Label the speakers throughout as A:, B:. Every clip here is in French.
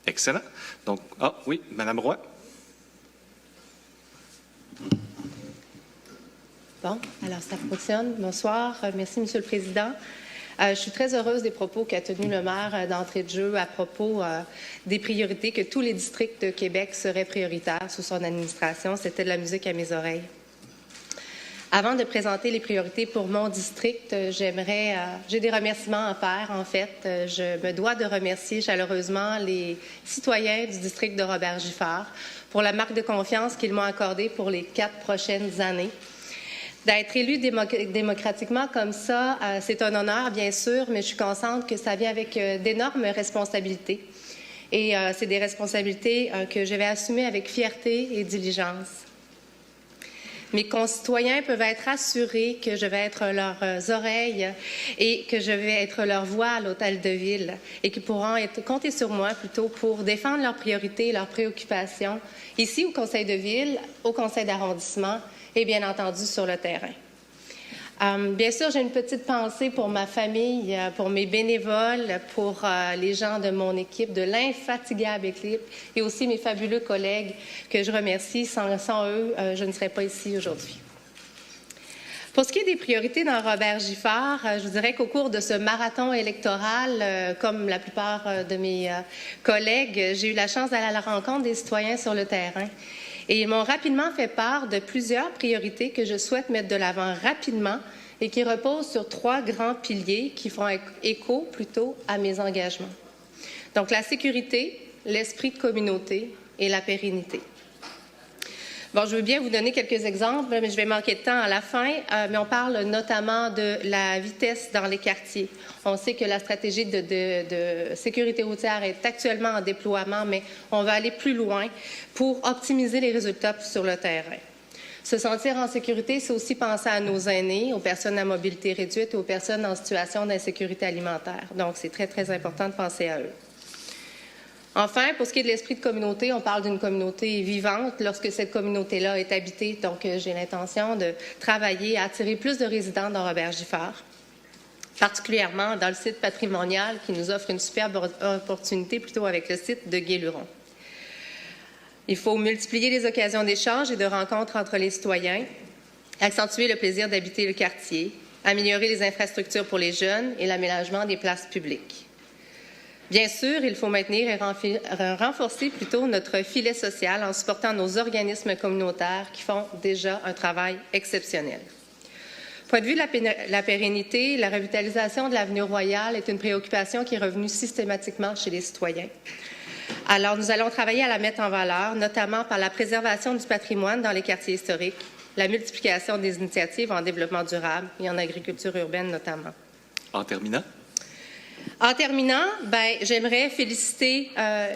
A: Excellent. Donc, oui, Madame Roy.
B: Bon, alors ça fonctionne. Bonsoir. Merci, Monsieur le Président. Je suis très heureuse des propos qu'a tenus le maire d'entrée de jeu à propos des priorités, que tous les districts de Québec seraient prioritaires sous son administration. C'était de la musique à mes oreilles. Avant de présenter les priorités pour mon district, j'ai des remerciements à faire, en fait. Je me dois de remercier chaleureusement les citoyens du district de Robert-Giffard pour la marque de confiance qu'ils m'ont accordée pour les 4 prochaines années. D'être élu démocratiquement comme ça, c'est un honneur, bien sûr, mais je suis consciente que ça vient avec d'énormes responsabilités. Et c'est des responsabilités que je vais assumer avec fierté et diligence. Mes concitoyens peuvent être assurés que je vais être leurs oreilles et que je vais être leur voix à l'hôtel de ville et qu'ils pourront compter sur moi plutôt pour défendre leurs priorités et leurs préoccupations ici au conseil de ville, au conseil d'arrondissement et bien entendu sur le terrain. Bien sûr, j'ai une petite pensée pour ma famille, pour mes bénévoles, pour les gens de mon équipe, de l'infatigable équipe, et aussi mes fabuleux collègues que je remercie. Sans eux, je ne serais pas ici aujourd'hui. Pour ce qui est des priorités dans Robert-Giffard, je vous dirais qu'au cours de ce marathon électoral, comme la plupart de mes collègues, j'ai eu la chance d'aller à la rencontre des citoyens sur le terrain. Et ils m'ont rapidement fait part de plusieurs priorités que je souhaite mettre de l'avant rapidement et qui reposent sur 3 grands piliers qui font écho plutôt à mes engagements. Donc, la sécurité, l'esprit de communauté et la pérennité. Bon, je veux bien vous donner quelques exemples, mais je vais manquer de temps à la fin. Mais on parle notamment de la vitesse dans les quartiers. On sait que la stratégie de sécurité routière est actuellement en déploiement, mais on va aller plus loin pour optimiser les résultats sur le terrain. Se sentir en sécurité, c'est aussi penser à nos aînés, aux personnes à mobilité réduite et aux personnes en situation d'insécurité alimentaire. Donc, c'est très, très important de penser à eux. Enfin, pour ce qui est de l'esprit de communauté, on parle d'une communauté vivante lorsque cette communauté-là est habitée. Donc, j'ai l'intention de travailler à attirer plus de résidents dans Robert-Giffard, particulièrement dans le site patrimonial qui nous offre une superbe opportunité plutôt avec le site de Guéluron. Il faut multiplier les occasions d'échange et de rencontres entre les citoyens, accentuer le plaisir d'habiter le quartier, améliorer les infrastructures pour les jeunes et l'aménagement des places publiques. Bien sûr, il faut maintenir et renforcer plutôt notre filet social en supportant nos organismes communautaires qui font déjà un travail exceptionnel. Point de vue de la pérennité, la revitalisation de l'avenue Royale est une préoccupation qui est revenue systématiquement chez les citoyens. Alors, nous allons travailler à la mettre en valeur, notamment par la préservation du patrimoine dans les quartiers historiques, la multiplication des initiatives en développement durable et en agriculture urbaine notamment.
A: En terminant,
B: j'aimerais féliciter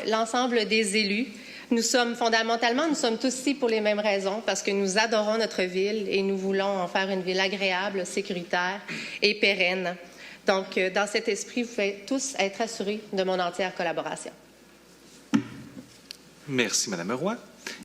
B: l'ensemble des élus. Nous sommes tous ici pour les mêmes raisons, parce que nous adorons notre ville et nous voulons en faire une ville agréable, sécuritaire et pérenne. Donc, dans cet esprit, vous pouvez tous être assurés de mon entière collaboration.
A: merci, Madame Roy.